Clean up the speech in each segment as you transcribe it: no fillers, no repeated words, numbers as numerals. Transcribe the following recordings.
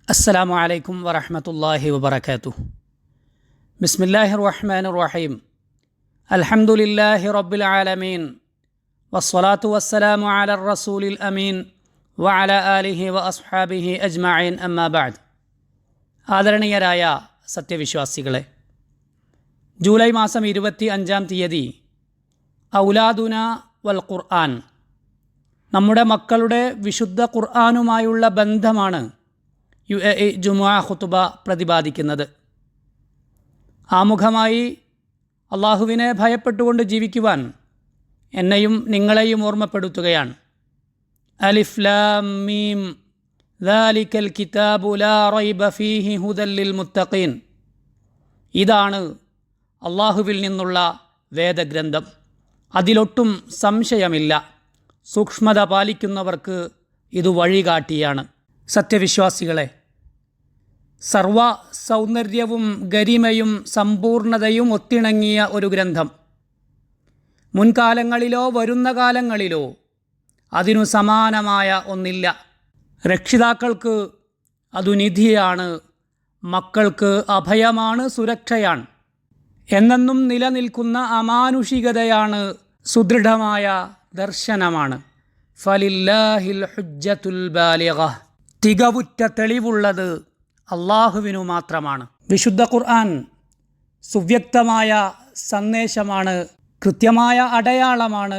അസ്സലാമു അലൈക്കും വറഹ്മത്തുള്ളാഹി വബറകാതുഹു. ബിസ്മില്ലാഹിർ റഹ്മാനിർ റഹീം. അൽഹംദുലില്ലാഹി റബ്ബിൽ ആലമീൻ. വസ്സലാത്തു വസ്സലാമു അലർ റസൂലിൽ അമീൻ വഅല ആലിഹി വഅസ്ഹാബിഹി അജ്മഈൻ. അമ്മാ ബഅദ്. ആദരണീയരായ സത്യവിശ്വാസികളെ, ജൂലൈ മാസം 25 ഔലാദുന വൽ ഖുർആൻ, നമ്മുടെ മക്കളുടെ വിശുദ്ധ ഖുർആനുമായുള്ള ബന്ധമാണ് UAE ജുമുഅ ഖുതുബ പ്രതിപാദിക്കുന്നത്. ആമുഖമായി അള്ളാഹുവിനെ ഭയപ്പെട്ടുകൊണ്ട് ജീവിക്കുവാൻ എന്നെയും നിങ്ങളെയും ഓർമ്മപ്പെടുത്തുകയാണ്. അലിഫ് ലാം മീം ദാലിക്കൽ കിതാബു ലാ റൈബ ഫീഹി ഹുദൽ ലിൽ മുത്തഖീൻ. ഇതാണ് അള്ളാഹുവിൽ നിന്നുള്ള വേദഗ്രന്ഥം, അതിലൊട്ടും സംശയമില്ല, സൂക്ഷ്മത പാലിക്കുന്നവർക്ക് ഇത് വഴികാട്ടിയാണ്. സത്യവിശ്വാസികളെ, സർവ സൗന്ദര്യവും ഗരിമയും സമ്പൂർണതയും ഒത്തിണങ്ങിയ ഒരു ഗ്രന്ഥം മുൻകാലങ്ങളിലോ വരുന്ന കാലങ്ങളിലോ അതിനു സമാനമായ ഒന്നില്ല. രക്ഷിതാക്കൾക്ക് അതു നിധിയാണ്, മക്കൾക്ക് അഭയമാണ്, സുരക്ഷയാണ്, എന്നെന്നും നിലനിൽക്കുന്ന അമാനുഷികതയാണ്, സുദൃഢമായ ദർശനമാണ്. ഫലില്ലാഹിൽ ഹുജ്ജത്തുൽ ബാലിഗ. തികവുറ്റ തെളിവുള്ളത് അള്ളാഹുവിനു മാത്രമാണ്. വിശുദ്ധ ഖുർആൻ സുവ്യക്തമായ സന്ദേശമാണ്, കൃത്യമായ അടയാളമാണ്,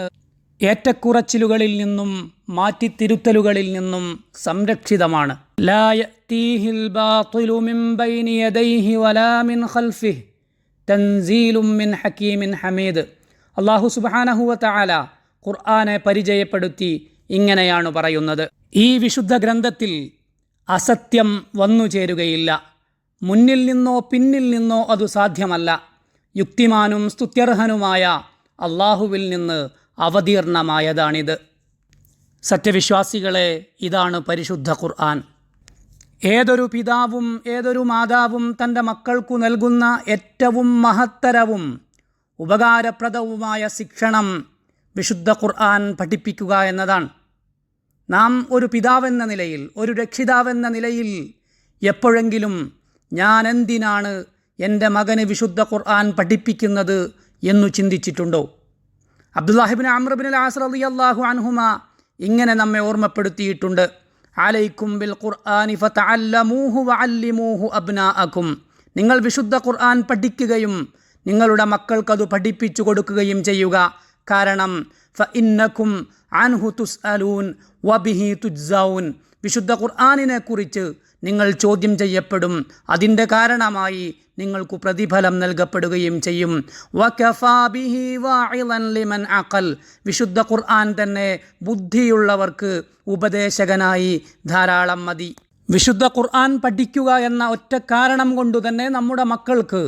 ഏറ്റക്കുറച്ചിലുകളിൽ നിന്നും മാറ്റിത്തിരുത്തലുകളിൽ നിന്നും സംരക്ഷിതമാണ്. ലാ യഅതീഹിൽ ബാതിലു മിൻ ബൈനി യദൈഹി വലാ മിൻ ഖൽഫിഹി തൻസീലും മിൻ ഹകീമിൻ ഹമീദ്. അല്ലാഹു സുബ്ഹാനഹു വ തആല ഖുർആനെ പരിചയപ്പെടുത്തി ഇങ്ങനെയാണ് പറയുന്നത്: ഈ വിശുദ്ധ ഗ്രന്ഥത്തിൽ അസത്യം വന്നു ചേരുകയില്ല, മുന്നിൽ നിന്നോ പിന്നിൽ നിന്നോ അതു സാധ്യമല്ല. യുക്തിമാനും സ്തുത്യർഹനുമായ അള്ളാഹുവിൽ നിന്ന് അവതീർണമായതാണിത്. സത്യവിശ്വാസികളെ, ഇതാണ് പരിശുദ്ധ ഖുർആൻ. ഏതൊരു പിതാവും ഏതൊരു മാതാവും തൻ്റെ മക്കൾക്കു നൽകുന്ന ഏറ്റവും മഹത്തരവും ഉപകാരപ്രദവുമായ ശിക്ഷണം വിശുദ്ധ ഖുർആൻ പഠിപ്പിക്കുക എന്നതാണ്. നാം ഒരു പിതാവെന്ന നിലയിൽ, ഒരു രക്ഷിതാവെന്ന നിലയിൽ എപ്പോഴെങ്കിലും ഞാൻ എന്തിനാണ് എൻ്റെ മകന് വിശുദ്ധ ഖുർആൻ പഠിപ്പിക്കുന്നത് എന്നു ചിന്തിച്ചിട്ടുണ്ടോ? അബ്ദുല്ലാഹി ഇബ്നു അംർ ഇബ്നുൽ ആസ് റളിയല്ലാഹു അൻഹുമ ഇങ്ങനെ നമ്മെ ഓർമ്മപ്പെടുത്തിയിട്ടുണ്ട്: അലൈക്കും ബിൽ ഖുർആനി ഫതഅല്ലമൂഹു വഅല്ലിമൂഹു അബ്നാഅക്കും. നിങ്ങൾ വിശുദ്ധ ഖുർആൻ പഠിക്കുകയും നിങ്ങളുടെ മക്കൾക്കത് പഠിപ്പിച്ചു കൊടുക്കുകയും ചെയ്യുക. കാരണം ഫഇന്നക്കും അൻഹു തുസ്അലൂൻ വബിഹി തുജ്സൗൻ. വിശുദ്ധ ഖുർആനിനെ കുറിച്ച് നിങ്ങൾ ചോദ്യം ചെയ്യപ്പെടും, അതിൻ്റെ കാരണമായി നിങ്ങൾക്ക് പ്രതിഫലം നൽകപ്പെടുകയും ചെയ്യും. വകഫാ ബിഹി വാഇളൻ ലിമൻ അഖൽ. വിശുദ്ധ ഖുർആൻ തന്നെ ബുദ്ധിയുള്ളവർക്ക് ഉപദേശകനായി ധാരാളം മതി. വിശുദ്ധ ഖുർആൻ പഠിക്കുക എന്ന ഒറ്റ കാരണം കൊണ്ടുതന്നെ നമ്മുടെ മക്കൾക്ക്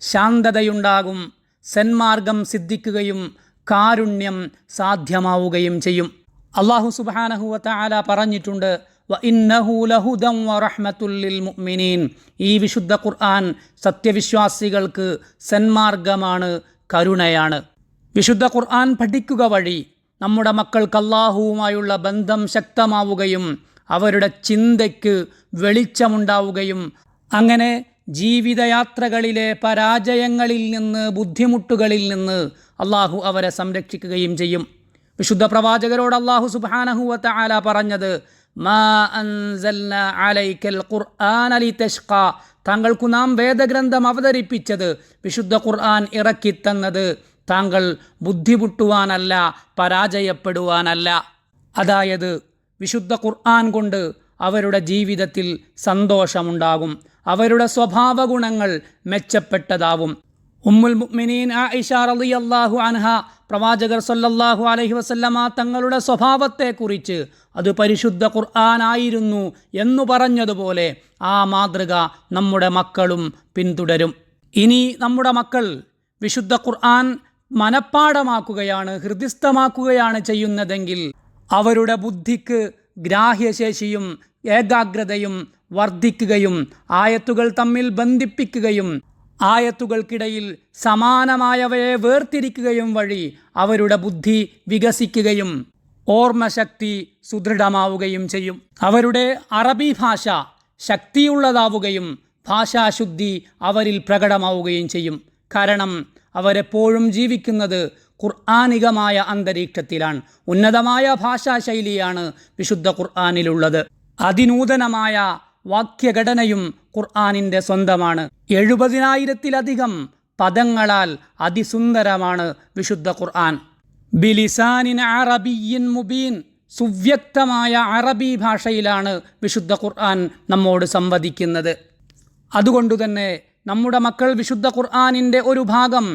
ശാന്തതയുണ്ടാകും, സന്മാർഗം സിദ്ധിക്കുകയും കാരുണ്യം സാധ്യമാവുകയും ചെയ്യും. അല്ലാഹു സുബ്ഹാനഹു വ തആല പറഞ്ഞിട്ടുണ്ട്: വഇന്നഹു ലഹുദൻ വറഹ്മത്തുൽ ലിൽ മുഅ്മിനീൻ. ഈ വിശുദ്ധ ഖുർആൻ സത്യവിശ്വാസികൾക്ക് സന്മാർഗമാണ്, കരുണയാണ്. വിശുദ്ധ ഖുർആൻ പഠിക്കുക വഴി നമ്മുടെ മക്കൾക്ക് അല്ലാഹുവുമായുള്ള ബന്ധം ശക്തമാവുകയും അവരുടെ ചിന്തയ്ക്ക് വെളിച്ചമുണ്ടാവുകയും അങ്ങനെ ജീവിതയാത്രകളിലെ പരാജയങ്ങളിൽ നിന്ന്, ബുദ്ധിമുട്ടുകളിൽ നിന്ന് അള്ളാഹു അവരെ സംരക്ഷിക്കുകയും ചെയ്യും. വിശുദ്ധ പ്രവാചകരോട് അള്ളാഹു സുബ്ഹാനഹു വ തആല പറഞ്ഞത്: മാ അൻസൽനാ അലൈക്കൽ ഖുർആന ലിതശ്ഖാ. താങ്കൾക്കു നാം വേദഗ്രന്ഥം അവതരിപ്പിച്ചത്, വിശുദ്ധ ഖുർആൻ ഇറക്കിത്തന്നത് താങ്കൾ ബുദ്ധിമുട്ടുവാനല്ല, പരാജയപ്പെടുവാനല്ല. അതായത് വിശുദ്ധ ഖുർആൻ കൊണ്ട് അവരുടെ ജീവിതത്തിൽ സന്തോഷമുണ്ടാകും, അവരുടെ സ്വഭാവ ഗുണങ്ങൾ മെച്ചപ്പെട്ടതാവും. ഉമ്മുൽ മുഅ്മിനീൻ ആയിഷ റളിയല്ലാഹു അൻഹ പ്രവാചകർ സല്ലല്ലാഹു അലൈഹി വസല്ലമ തങ്ങളുടെ സ്വഭാവത്തെക്കുറിച്ച് അത് പരിശുദ്ധ ഖുർആനായിരുന്നു എന്നു പറഞ്ഞതുപോലെ ആ മാതൃക നമ്മുടെ മക്കളും പിന്തുടരും. ഇനി നമ്മുടെ മക്കൾ വിശുദ്ധ ഖുർആൻ മനഃപ്പാഠമാക്കുകയാണ്, ഹൃദിസ്ഥമാക്കുകയാണ് ചെയ്യുന്നതെങ്കിൽ അവരുടെ ബുദ്ധിക്ക് ഗ്രാഹ്യശേഷിയും ഏകാഗ്രതയും വർദ്ധിക്കുകയും ആയത്തുകൾ തമ്മിൽ ബന്ധിപ്പിക്കുകയും ആയത്തുകൾക്കിടയിൽ സമാനമായവയെ വേർതിരിക്കുകയും വഴി അവരുടെ ബുദ്ധി വികസിക്കുകയും ഓർമ്മശക്തി സുദൃഢമാവുകയും ചെയ്യും. അവരുടെ അറബി ഭാഷ ശക്തിയുള്ളതാവുകയും ഭാഷാശുദ്ധി അവരിൽ പ്രകടമാവുകയും ചെയ്യും. കാരണം അവരെപ്പോഴും ജീവിക്കുന്നത് ഖുർആനികമായ അന്തരീക്ഷത്തിലാണ്. ഉന്നതമായ ഭാഷാശൈലിയാണ് വിശുദ്ധ ഖുർആനിലുള്ളത്. അതിനൂതനമായ വാക്യഘടനയും ഖുർആനിൻ്റെ സ്വന്തമാണ്. 70,000-ത്തിലധികം പദങ്ങളാൽ അതിസുന്ദരമാണ് വിശുദ്ധ ഖുർആൻ. ബിലിസാനിൻ അറബിയ്യിൻ മുബീൻ, സുവ്യക്തമായ അറബി ഭാഷയിലാണ് വിശുദ്ധ ഖുർആൻ നമ്മോട് സംവദിക്കുന്നത്. അതുകൊണ്ടുതന്നെ നമ്മുടെ മക്കൾ വിശുദ്ധ ഖുർആനിൻ്റെ ഒരു ഭാഗം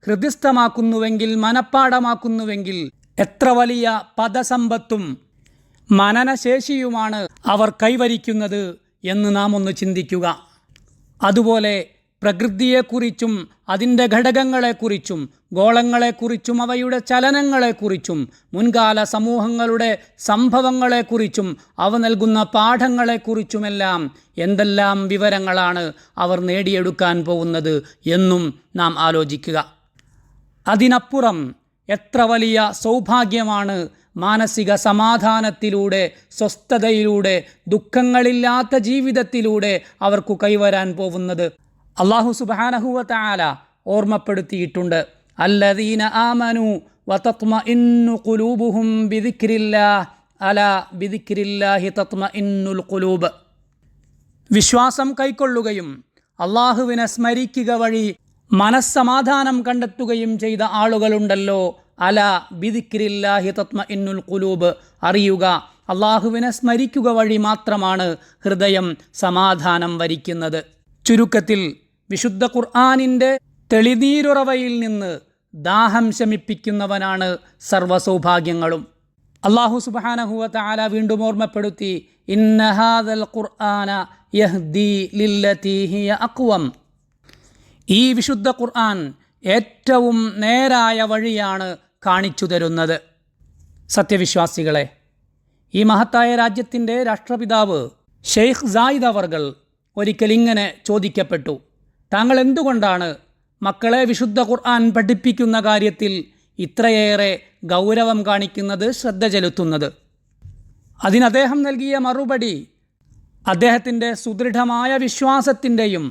ഹൃദിസ്ഥമാക്കുന്നുവെങ്കിൽ, മനഃപ്പാഠമാക്കുന്നുവെങ്കിൽ എത്ര വലിയ പദസമ്പത്തും മനനശേഷിയുമാണ് അവർ കൈവരിക്കുന്നത് എന്ന് നാം ഒന്ന് ചിന്തിക്കുക. അതുപോലെ പ്രകൃതിയെക്കുറിച്ചും അതിൻ്റെ ഘടകങ്ങളെക്കുറിച്ചും ഗോളങ്ങളെക്കുറിച്ചും അവയുടെ ചലനങ്ങളെക്കുറിച്ചും മുൻകാല സമൂഹങ്ങളുടെ സംഭവങ്ങളെക്കുറിച്ചും അവ നൽകുന്ന പാഠങ്ങളെക്കുറിച്ചുമെല്ലാം എന്തെല്ലാം വിവരങ്ങളാണ് അവർ നേടിയെടുക്കാൻ പോകുന്നത് എന്നും നാം ആലോചിക്കുക. അതിനപ്പുറം എത്ര വലിയ സൗഭാഗ്യമാണ് മാനസിക സമാധാനത്തിലൂടെ, സ്വസ്ഥതയിലൂടെ, ദുഃഖങ്ങളില്ലാത്ത ജീവിതത്തിലൂടെ അവർക്കു കൈവരാൻ പോകുന്നത്. അല്ലാഹു സുബ്ഹാനഹു വ തആല ഓർമ്മപ്പെടുത്തിയിട്ടുണ്ട്, അല്ലദീന ആമനു വതത്മഇന്നു ഖുലൂബുഹും ബിദിക്രില്ലാഹ് അലാ ബിദിക്രില്ലാഹി തത്മഇന്നുൽ ഖുലൂബ്. വിശ്വാസം കൈക്കൊള്ളുകയും അള്ളാഹുവിനെ സ്മരിക്കുക വഴി മനസ്സമാധാനം കണ്ടെത്തുകയും ചെയ്ത ആളുകളുണ്ടല്ലോ, അലാ ബിദിക്രില്ലാഹി തത്മഇന്നുൽ ഖുലൂബ്. അറിയുക, അള്ളാഹുവിനെ സ്മരിക്കുക വഴി മാത്രമാണ് ഹൃദയം സമാധാനം വരിക്കുന്നത്. ചുരുക്കത്തിൽ വിശുദ്ധ ഖുർആനിൻ്റെ തെളിനീരുറവയിൽ നിന്ന് ദാഹം ശമിപ്പിക്കുന്നവനാണ് സർവ്വസൗഭാഗ്യങ്ങളും. അല്ലാഹു സുബ്ഹാനഹു വ തആല വീണ്ടും ഓർമ്മപ്പെടുത്തി, ഇന്ന ഹാദൽ ഖുർആന യഹ്ദി ലില്ലതി ഹിയ അഖ്വം. ഈ വിശുദ്ധ ഖുർആൻ ഏറ്റവും നേരായ വഴിയാണ് കാണിച്ചു തരുന്നത്. സത്യവിശ്വാസികളെ, ഈ മഹത്തായ രാജ്യത്തിൻ്റെ രാഷ്ട്രപിതാവ് ഷെയ്ഖ് സായിദ് അവർകൾ ഒരിക്കൽ ഇങ്ങനെ ചോദിക്കപ്പെട്ടു, താങ്കൾ എന്തുകൊണ്ടാണ് മക്കളെ വിശുദ്ധ ഖുർആൻ പഠിപ്പിക്കുന്ന കാര്യത്തിൽ ഇത്രയേറെ ഗൗരവം കാണിക്കുന്നത്, ശ്രദ്ധ ചെലുത്തുന്നത്? അതിന് അദ്ദേഹം നൽകിയ മറുപടി അദ്ദേഹത്തിൻ്റെ സുദൃഢമായ വിശ്വാസത്തിൻ്റെയും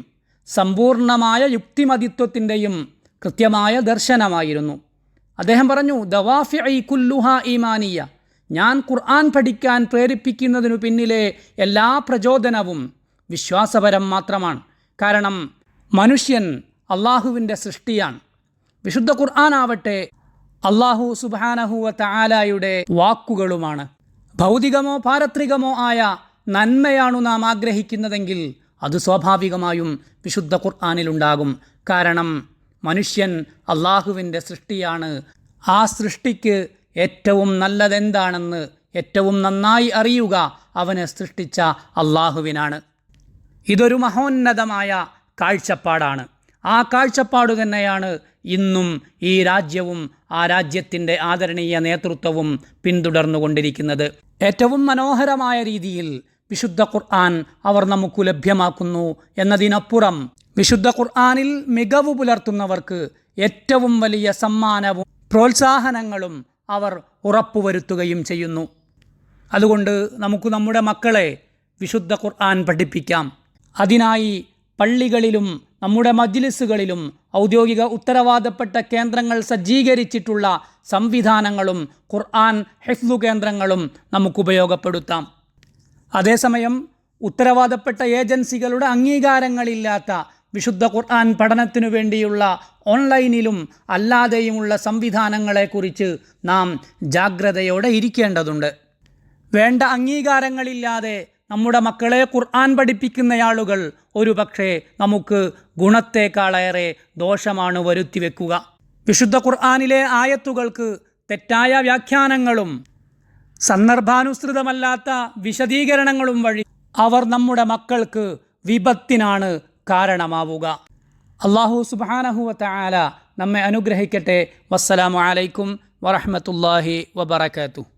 സമ്പൂർണമായ യുക്തിമതിത്വത്തിൻ്റെയും കൃത്യമായ ദർശനമായിരുന്നു. അദ്ദേഹം പറഞ്ഞു, ദവാഫിഇ കുല്ലുഹാ ഈമാനിയ. ഞാൻ ഖുർആൻ പഠിക്കാൻ പ്രേരിപ്പിക്കുന്നതിനു പിന്നിലെ എല്ലാ പ്രചോദനവും വിശ്വാസപരം മാത്രമാണ്. കാരണം മനുഷ്യൻ അള്ളാഹുവിൻ്റെ സൃഷ്ടിയാണ്. വിശുദ്ധ ഖുർആൻ ആവട്ടെ അള്ളാഹു സുബ്ഹാനഹു വ തആലയുടെ വാക്കുകളുമാണ്. ഭൗതികമോ പാരത്രികമോ ആയ നന്മയാണു നാം ആഗ്രഹിക്കുന്നതെങ്കിൽ അത് സ്വാഭാവികമായും വിശുദ്ധ ഖുർആനിലുണ്ടാകും. കാരണം മനുഷ്യൻ അള്ളാഹുവിൻ്റെ സൃഷ്ടിയാണ്. ആ സൃഷ്ടിക്ക് ഏറ്റവും നല്ലതെന്താണെന്ന് ഏറ്റവും നന്നായി അറിയുക അവനെ സൃഷ്ടിച്ച അള്ളാഹുവിനാണ്. ഇതൊരു മഹോന്നതമായ കാഴ്ചപ്പാടാണ്. ആ കാഴ്ചപ്പാട് തന്നെയാണ് ഇന്നും ഈ രാജ്യവും ആ രാജ്യത്തിൻ്റെ ആദരണീയ നേതൃത്വവും പിന്തുടർന്നുകൊണ്ടിരിക്കുന്നത്. ഏറ്റവും മനോഹരമായ രീതിയിൽ വിശുദ്ധ ഖുർആൻ അവർ നമുക്ക് ലഭ്യമാക്കുന്നു എന്നതിനപ്പുറം വിശുദ്ധ ഖുർആനിൽ മികവ് പുലർത്തുന്നവർക്ക് ഏറ്റവും വലിയ സമ്മാനവും പ്രോത്സാഹനങ്ങളും അവർ ഉറപ്പുവരുത്തുകയും ചെയ്യുന്നു. അതുകൊണ്ട് നമുക്ക് നമ്മുടെ മക്കളെ വിശുദ്ധ ഖുർആൻ പഠിപ്പിക്കാം. അതിനായി പള്ളികളിലും നമ്മുടെ മജ്ലിസുകളിലും ഔദ്യോഗിക ഉത്തരവാദപ്പെട്ട കേന്ദ്രങ്ങൾ സജ്ജീകരിച്ചിട്ടുള്ള സംവിധാനങ്ങളും ഖുർആൻ ഹിഫ്ള് കേന്ദ്രങ്ങളും നമുക്ക് ഉപയോഗപ്പെടുത്താം. അതേസമയം ഉത്തരവാദപ്പെട്ട ഏജൻസികളുടെ അംഗീകാരങ്ങളില്ലാത്ത വിശുദ്ധ ഖുർആൻ പഠനത്തിനു വേണ്ടിയുള്ള ഓൺലൈനിലും അല്ലാതെയുമുള്ള സംവിധാനങ്ങളെക്കുറിച്ച് നാം ജാഗ്രതയോടെ ഇരിക്കേണ്ടതുണ്ട്. വേണ്ട അംഗീകാരങ്ങളില്ലാതെ നമ്മുടെ മക്കളെ ഖുർആൻ പഠിപ്പിക്കുന്നയാളുകൾ ഒരുപക്ഷെ നമുക്ക് ഗുണത്തേക്കാളേറെ ദോഷമാണ് വരുത്തിവെക്കുക. വിശുദ്ധ ഖുർആനിലെ ആയത്തുകൾക്ക് തെറ്റായ വ്യാഖ്യാനങ്ങളും സന്ദർഭാനുസൃതമല്ലാത്ത വിശദീകരണങ്ങളും വഴി അവർ നമ്മുടെ മക്കൾക്ക് വിപത്തിനാണ് കാരണമാവുക. അല്ലാഹു സുബ്ഹാനഹു വ തആല നമ്മെ അനുഗ്രഹിക്കട്ടെ. വസ്സലാമു അലൈക്കും വറഹ്മത്തുള്ളാഹി വബറകാതുഹു.